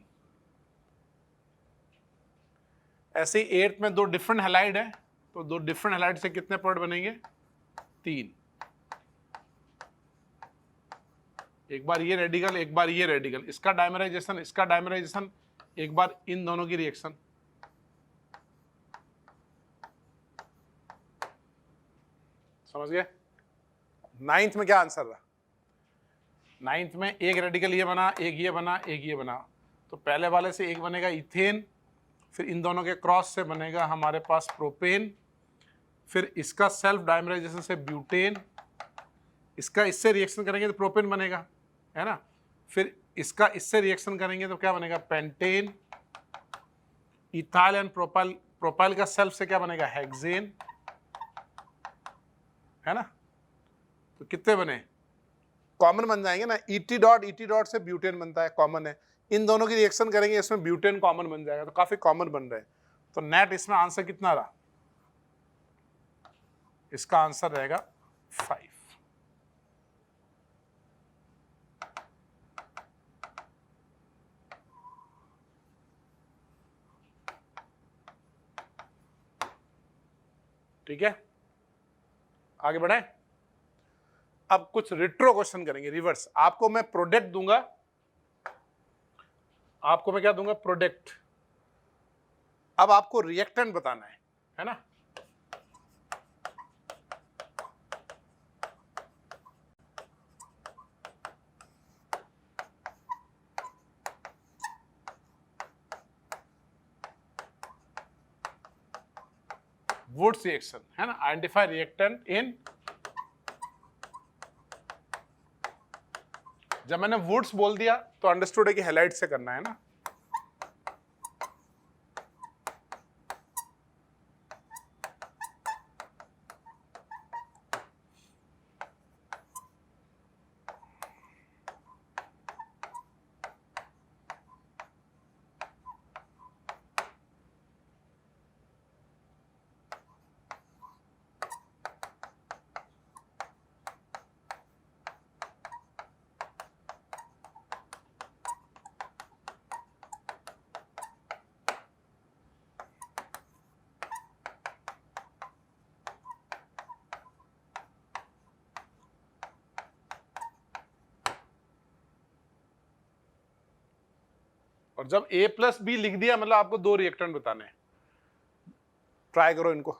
ऐसे ही 8th में 2 डिफरेंट हैलाइड है, तो 2 डिफरेंट हैलाइड से कितने प्रोडक्ट बनेंगे, 3। एक बार ये रेडिकल, एक बार ये रेडिकल, इसका डायमराइजेशन, इसका डायमराइजेशन, एक बार इन दोनों की रिएक्शन। समझ गए। 9th में क्या आंसर रहा, 9th में एक रेडिकल ये बना, एक ये बना, एक ये बना, तो पहले वाले से एक बनेगा इथेन, फिर इन दोनों के क्रॉस से बनेगा हमारे पास प्रोपेन, फिर इसका सेल्फ डायमराइजेशन से ब्यूटेन, इसका इससे रिएक्शन करेंगे तो प्रोपेन बनेगा, है ना। फिर इसका इससे रिएक्शन करेंगे तो क्या बनेगा, pentane. Ethyl and propyl, propyl का सेल्फ से क्या बनेगा, हेक्सेन, है ना। तो कितने बने, कॉमन बन जाएंगे ना, ET डॉट से ब्यूटेन बनता है, कॉमन है। इन दोनों की रिएक्शन करेंगे, इसमें ब्यूटेन कॉमन बन जाएगा, तो काफी कॉमन बन रहे हैं। तो नेट इसमें आंसर कितना रहा, इसका आंसर रहेगा 5। ठीक है, आगे बढ़े। अब कुछ रिट्रो क्वेश्चन करेंगे, रिवर्स। आपको मैं प्रोडक्ट दूंगा, आपको मैं क्या दूंगा, प्रोडक्ट। अब आपको रिएक्टेंट बताना है ना। वुड्स रिएक्शन, है ना। आइडेंटिफाई रिएक्टेंट इन, जब मैंने वुड्स बोल दिया तो अंडरस्टूड है कि हैलाइड से करना है ना। और जब A+B लिख दिया मतलब आपको 2 रिएक्टेंट बताने हैं। ट्राई करो इनको।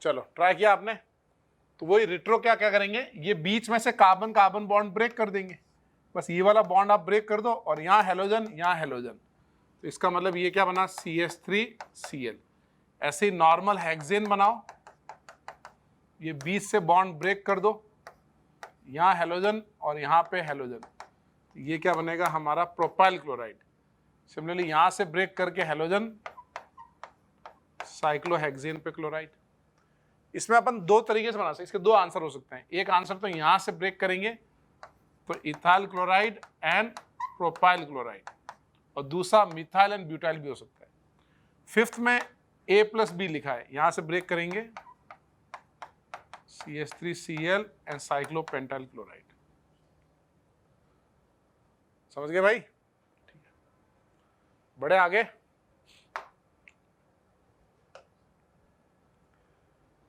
चलो ट्राई किया आपने, तो वही रिट्रो क्या क्या करेंगे, ये बीच में से कार्बन कार्बन बॉन्ड ब्रेक कर देंगे। बस ये वाला बॉन्ड आप ब्रेक कर दो और यहाँ हेलोजन, यहाँ हेलोजन, तो इसका मतलब ये क्या बना, CH3Cl। ऐसे ही नॉर्मल हेक्सेन बनाओ, ये बीच से बॉन्ड ब्रेक कर दो, यहाँ हेलोजन और यहाँ पे हेलोजन, तो ये क्या बनेगा हमारा, प्रोपाइल क्लोराइड। सिमिलरली यहाँ से ब्रेक करके हेलोजन, साइक्लोहेक्सेन पे क्लोराइड। इसमें अपन 2 तरीके से बना सकते हैं, इसके 2 आंसर हो सकते हैं। एक आंसर तो यहाँ से ब्रेक करेंगे तो ethyl chloride and propyl chloride, और दूसरा मिथाइल एंड ब्यूटाइल भी हो सकता है। 5th में A+B लिखा है, यहाँ से ब्रेक करेंगे CH3Cl एंड साइक्लोपेंटाइल क्लोराइड। समझ गए भाई, ठीक है। बढ़े आगे।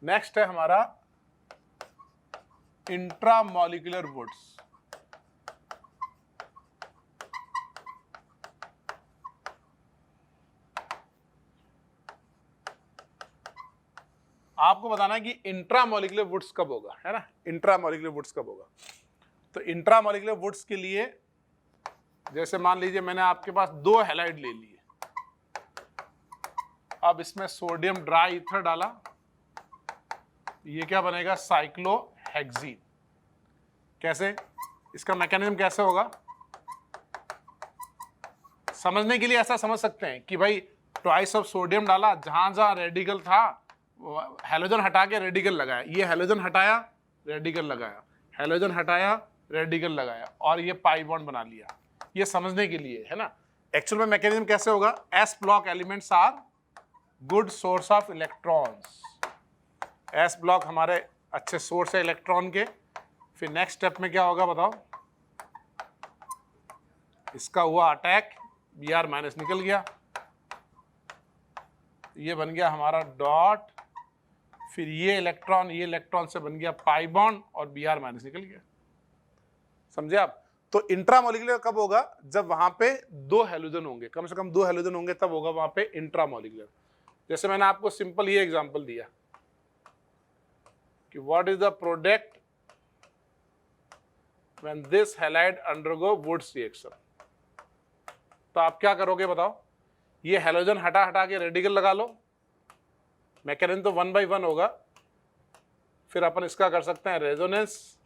नेक्स्ट है हमारा इंट्रामॉलिक्यूलर वुड्स। आपको बताना है कि इंट्रामॉलिक्यूलर वुड्स कब होगा, है ना, इंट्रामॉलिक्यूलर वुड्स कब होगा। तो इंट्रामॉलिक्यूलर वुड्स के लिए जैसे मान लीजिए मैंने आपके पास 2 हैलाइड ले लिए, अब इसमें सोडियम ड्राई ईथर डाला, ये क्या बनेगा, साइक्लोहेक्सीन। कैसे, इसका मैकेनिज्म कैसे होगा, समझने के लिए ऐसा समझ सकते हैं कि भाई ट्वाइस ऑफ सोडियम डाला, जहां जहां रेडिकल था हैलोजन हटा के रेडिकल लगाया, ये हैलोजन हटाया रेडिकल लगाया, हैलोजन हटाया रेडिकल लगाया, और ये पाई बॉन्ड बना लिया। ये समझने के लिए है ना। एक्चुअल में मैकेनिज्म कैसे होगा, S block elements are good source of electrons. S block हमारे अच्छे सोर्स है इलेक्ट्रॉन के। फिर नेक्स्ट स्टेप में क्या होगा बताओ, इसका हुआ अटैक, Br माइनस निकल गया, ये बन गया हमारा डॉट, फिर ये इलेक्ट्रॉन से बन गया पाई बॉन्ड और Br माइनस निकल गया। समझे आप। तो इंट्रामॉलिक्यूलर कब होगा, जब वहां पे 2 हैलोजन होंगे, कम से कम 2 हैलोजन होंगे, तब होगा वहां पे इंट्रामॉलिक्यूलर। जैसे मैंने आपको सिंपल ये एग्जांपल दिया कि what is the product when this halide undergo Wurtz reaction. तो आप क्या करोगे बताओ, ये हैलोजन हटा हटा के रेडिकल लगा लो, मैकेनिज्म तो 1 by 1 होगा। फिर अपन इसका कर सकते हैं रेजोनेंस,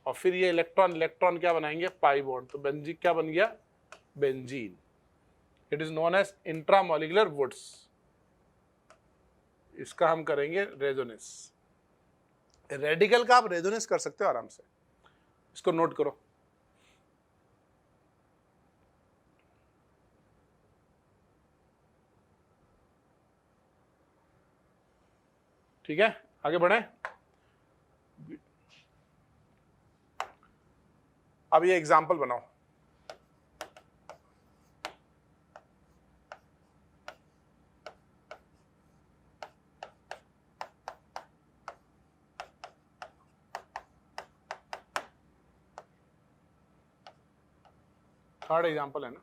और फिर ये इलेक्ट्रॉन क्या बनाएंगे, पाई बॉन्ड, तो बेंजीन क्या बन गया, benzene. It is known as intramolecular Wurtz. इसका हम करेंगे रेजोनेंस। रेडिकल का आप रेजोनेंस कर सकते हो आराम से, इसको नोट करो। ठीक है, आगे बढ़े। अब ये एग्जाम्पल बनाओ। थर्ड एग्जाम्पल है ना।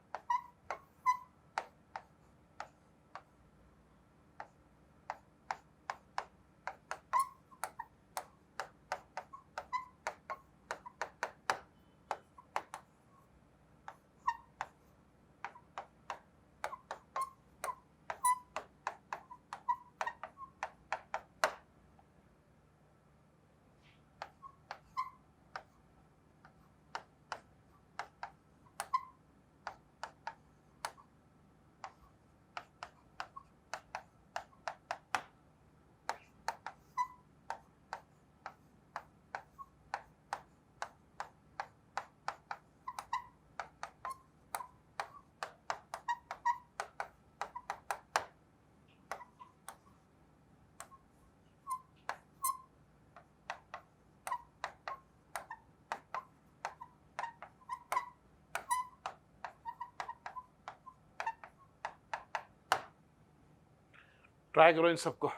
ट्राई करो इन सबको।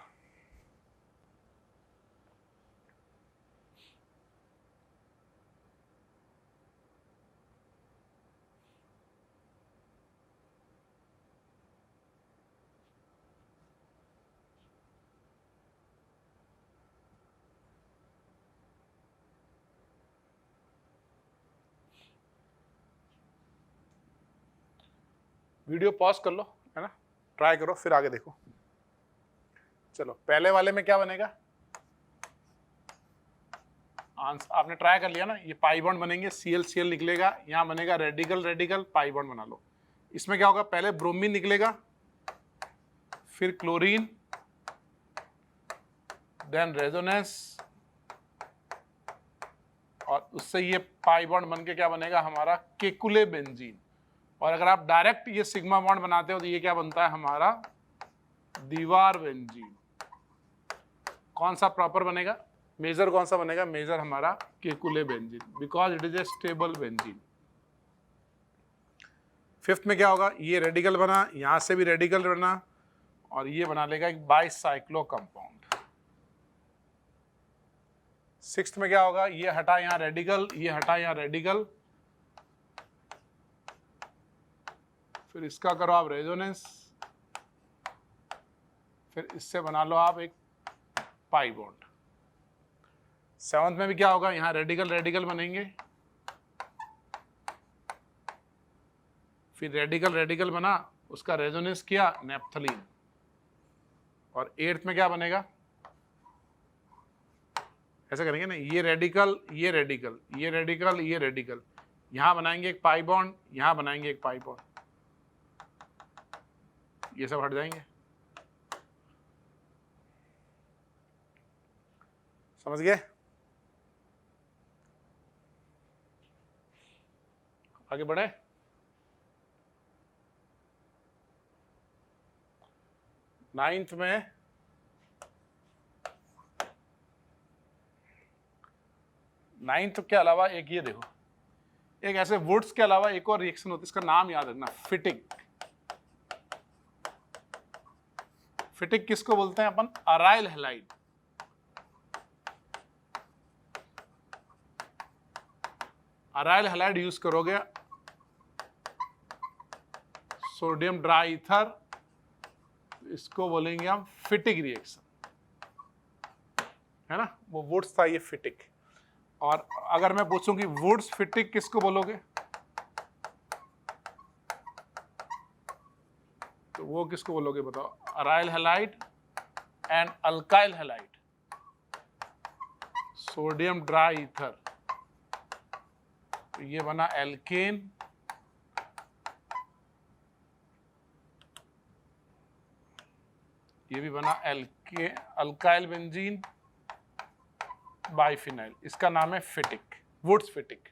वीडियो पॉज कर लो, है ना, ट्राई करो, फिर आगे देखो। चलो पहले वाले में क्या बनेगा, आपने ट्राई कर लिया ना, ये पाई बॉन्ड बनेंगे, Cl निकलेगा, यहाँ बनेगा रेडिकल पाई बॉन्ड बना लो। इसमें क्या होगा, पहले ब्रोमीन निकलेगा, फिर क्लोरीन, देन रेजोनेंस, और उससे ये पाई बॉन्ड बन के क्या बनेगा हमारा केकुले बेंजीन। और अगर आप डायरेक्ट ये सिग्मा बॉन्ड बनाते हो तो ये क्या बनता है हमारा दीवार बेंजीन। कौन सा प्रॉपर बनेगा, मेजर कौन सा बनेगा, मेजर हमारा Kekule benzene, because it is a stable benzene. Fifth में क्या होगा, ये रेडिकल बना, यहां से भी रेडिकल बना, और ये बना लेगा एक बाइसाइक्लो कंपाउंड। सिक्स्थ में क्या होगा, ये हटा यहां रेडिकल, ये हटा यहां रेडिकल, फिर इसका करो आप रेजोनेंस, फिर इससे बना लो आप एक पाई बॉन्ड। सेवंथ में भी क्या होगा, यहां रेडिकल रेडिकल बनेंगे, फिर रेडिकल रेडिकल बना, उसका रेजोनेंस किया नेप्थलीन। और एट्थ में क्या बनेगा, ऐसा करेंगे ना, ये रेडिकल ये रेडिकल ये रेडिकल ये रेडिकल, यहां बनाएंगे एक पाई बॉन्ड, यहां बनाएंगे एक पाई बॉन्ड, ये सब हट जाएंगे। समझ गए? आगे बढ़े। नाइन्थ में नाइन्थ के अलावा एक ये देखो, एक ऐसे वुड्स के अलावा एक और रिएक्शन होती है, इसका नाम याद रखना, फिटिंग। फिटिंग किसको बोलते हैं अपन, aryl halide. Aryl halide use करोगे, सोडियम ड्राई ईथर, इसको बोलेंगे हम फिटिक रिएक्शन, है ना, वो वुड्स था, ये फिटिक। और अगर मैं पूछूं कि वुड्स फिटिक किसको बोलोगे, तो वो किसको बोलोगे बताओ, aryl halide and alkyl halide, sodium dry ether, ये बना एल्केन, ये भी बना अल्काइल बेंजीन बाइफिनाइल, इसका नाम है फिटिक, वुड्स फिटिक।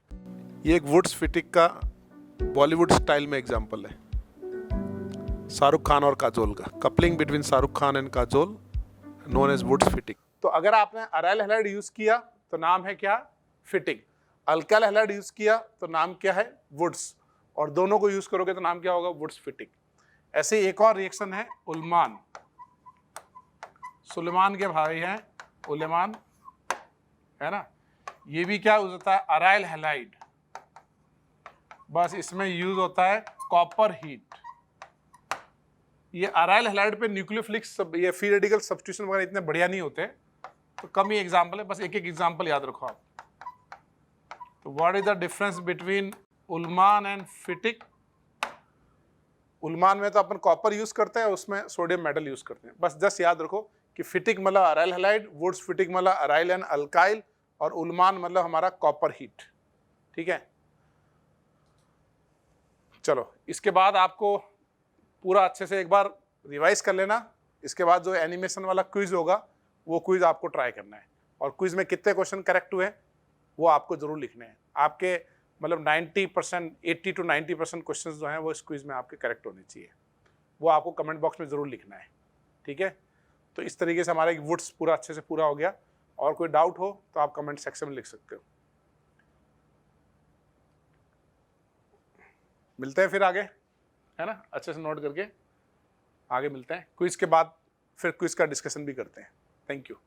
ये एक वुड्स फिटिक का बॉलीवुड स्टाइल में एग्जांपल है, शाहरुख खान और काजोल का, coupling between Shahrukh Khan and Kajol, known as Wurtz Fittig. तो अगर आपने अराइल हैलाइड यूज किया तो नाम है क्या, फिटिक। अल्काइल हैलाइड यूज किया तो नाम क्या है, वुड्स। और दोनों को यूज करोगे तो नाम क्या होगा, वुड्स फिटिक। ऐसे एक और रिएक्शन है उल्मान, सुलेमान के भाई हैं उलेमान, है ना, ये भी क्या यूज होता है, अराइल हैलाइड, बस इसमें यूज होता है कॉपर हीट। ये अराइल हैलाइड पे न्यूक्लियोफिलिक ये फ्री रेडिकल सब्स्टिट्यूशन वगैरह इतने बढ़िया नहीं होते, तो कम ही एग्जांपल है, बस एक एक एग्जांपल याद रखो आप। तो what is the difference between Ullmann and Fittig. Ullmann में तो अपन कॉपर यूज करते हैं, उसमें सोडियम मेटल यूज करते हैं। बस जस्ट याद रखो कि फिटिक मतलब अराइल हैलाइड, वुड्स फिटिक मतलब अराइल एंड अल्काइल, और उल्मान मतलब हमारा कॉपर हीट। ठीक है, चलो इसके बाद आपको पूरा अच्छे से एक बार रिवाइज कर लेना। इसके बाद जो एनिमेशन वाला क्विज होगा वो क्विज आपको ट्राई करना है, और क्विज में कितने क्वेश्चन करेक्ट हुए वो आपको जरूर लिखने हैं। आपके मतलब 90%, 80 to 90% क्वेश्चंस जो हैं वो इस क्विज में आपके करेक्ट होने चाहिए, वो आपको कमेंट बॉक्स में जरूर लिखना है। ठीक है, तो इस तरीके से हमारा एक वुड्स पूरा अच्छे से पूरा हो गया। और कोई डाउट हो तो आप कमेंट सेक्शन में लिख सकते हो। मिलते हैं फिर आगे, है ना, अच्छे से नोट करके आगे मिलते हैं। क्विज के बाद फिर क्विज का डिस्कशन भी करते हैं। Thank you.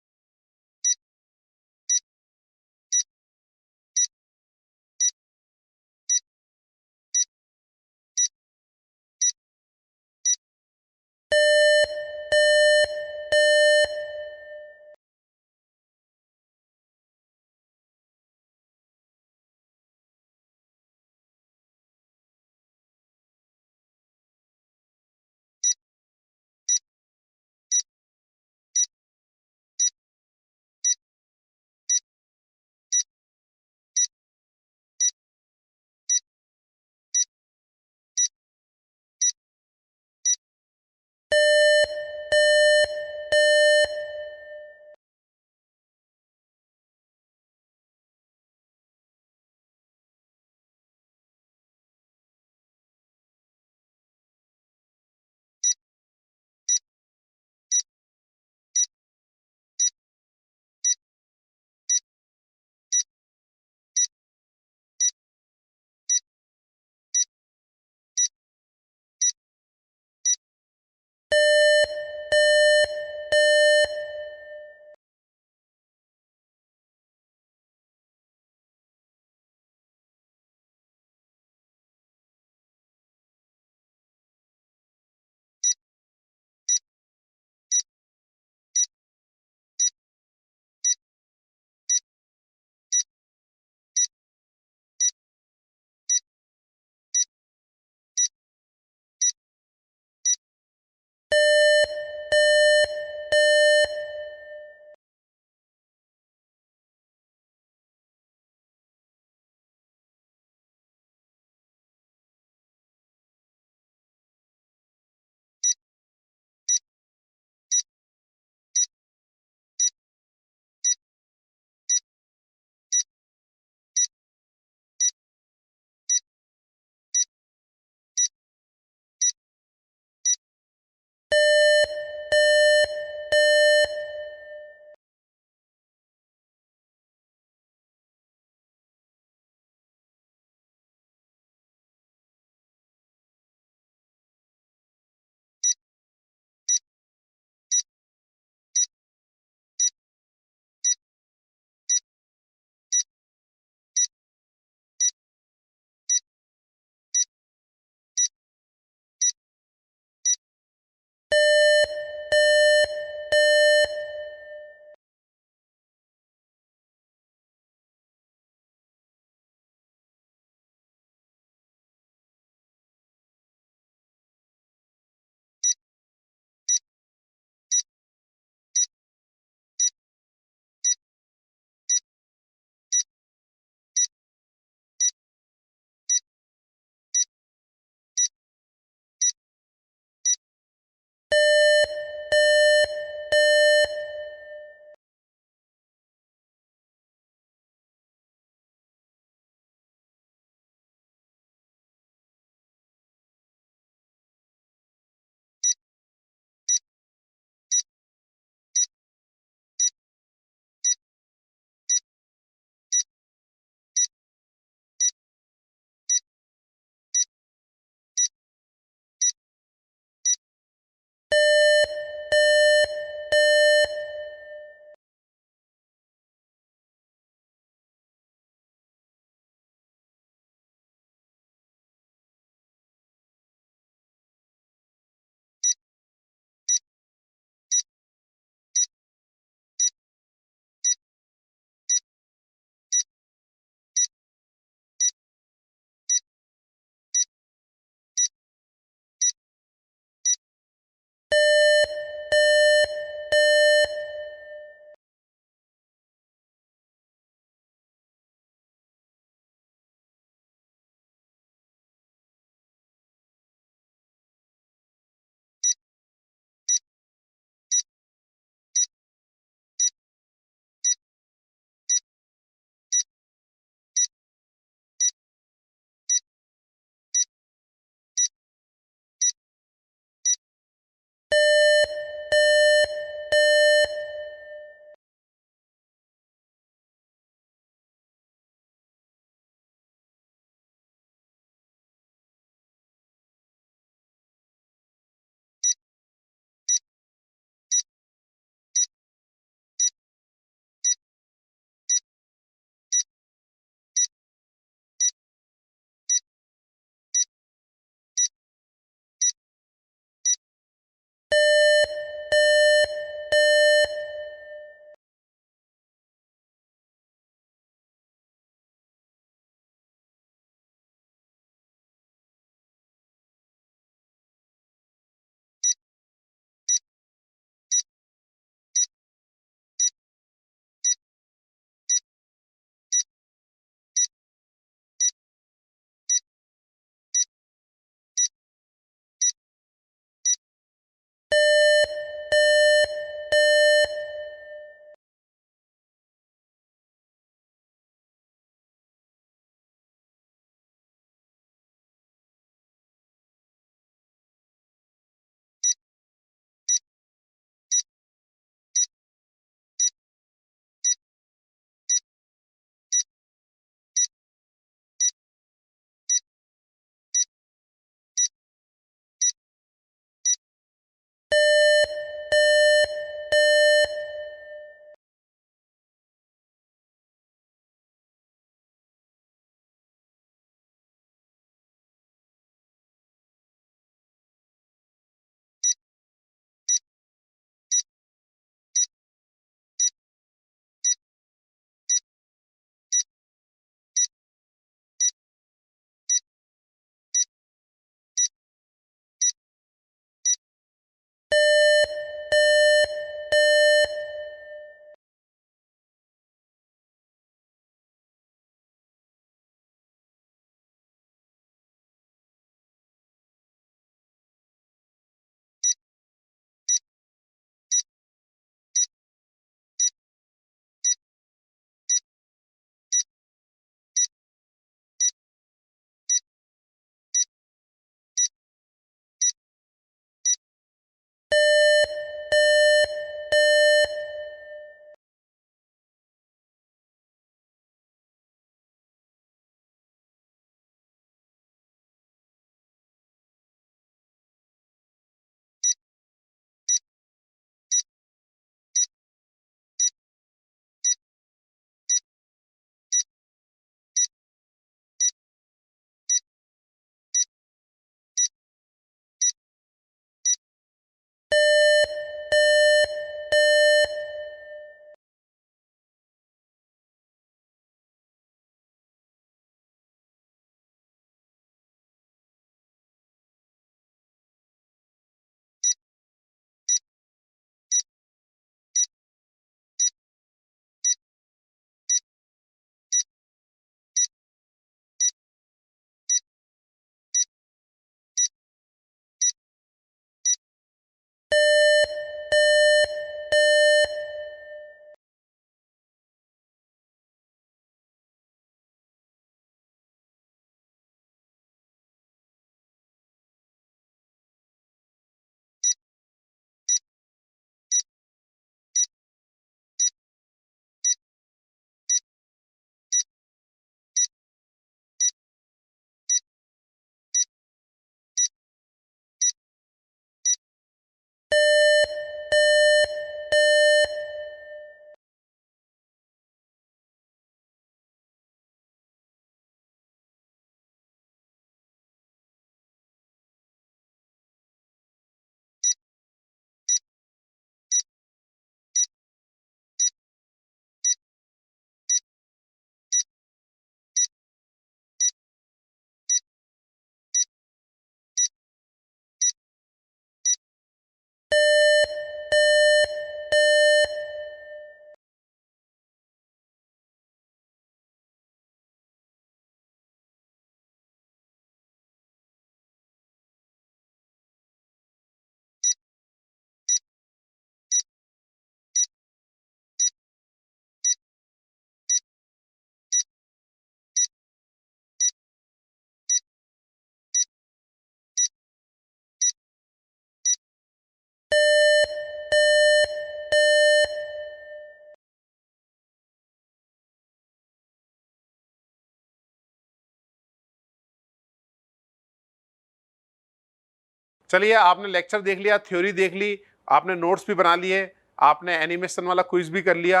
चलिए, आपने लेक्चर देख लिया, थ्योरी देख ली, आपने नोट्स भी बना लिए, आपने एनिमेशन वाला क्विज भी कर लिया।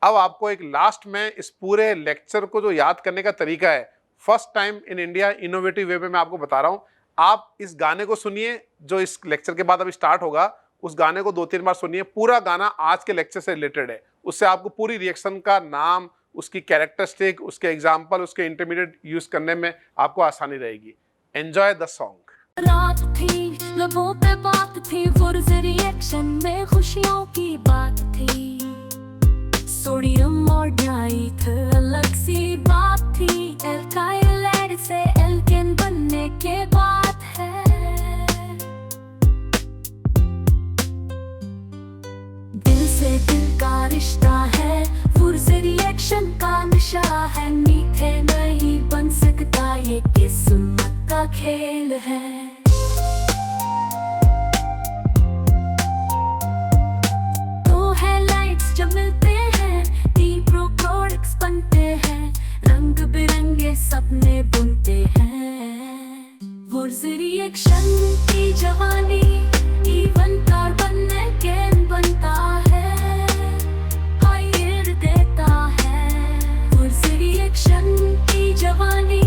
अब आपको एक लास्ट में इस पूरे लेक्चर को जो याद करने का तरीका है, first time in India innovative वे में मैं आपको बता रहा हूं। आप इस गाने को सुनिए जो इस लेक्चर के बाद अभी स्टार्ट होगा, उस गाने को 2-3 बार सुनिए। पूरा गाना आज के लेक्चर से रिलेटेड है, उससे आपको पूरी रिएक्शन का नाम, उसकी कैरेक्टरिस्टिक, उसके एग्जाम्पल, उसके इंटरमीडिएट यूज करने में आपको आसानी रहेगी। Enjoy the song. रात थी, लबों पे बात थी, फुर्ज रिएक्शन में खुशियों की बात थी। सोडियम और डाइट अलग सी बात थी, एल्काइल से एल्केन बनने के बाद है। दिल से दिल का रिश्ता है, फुर्ज रिएक्शन का नशा है। मीठे नहीं बन सकता ये किस्मत का खेल है। जब मिलते हैं प्रोडक्ट्स बनते हैं, रंग बिरंगे सपने बुनते हैं। फुर्ज रिएक्शन की जवानी, इवन कार्बन अगेन बनता है, फायर देता है। फुर्ज रिएक्शन की जवानी,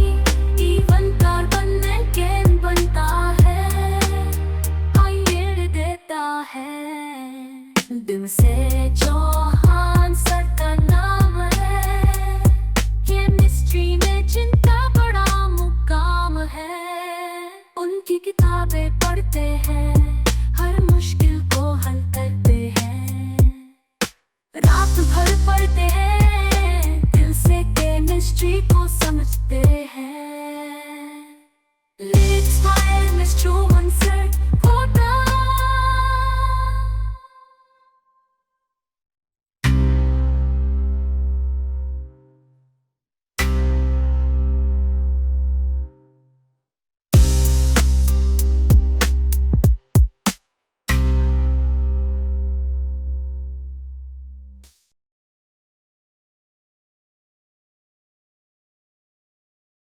इवन कार्बन अगेन बनता है, फायर देता है। दिल से चौहान सर का नाम है, केमिस्ट्री में जिनका बड़ा मुकाम है। उनकी किताबें पढ़ते हैं, हर मुश्किल को हल करते हैं। रात भर पढ़ते हैं, दिल से केमिस्ट्री को समझते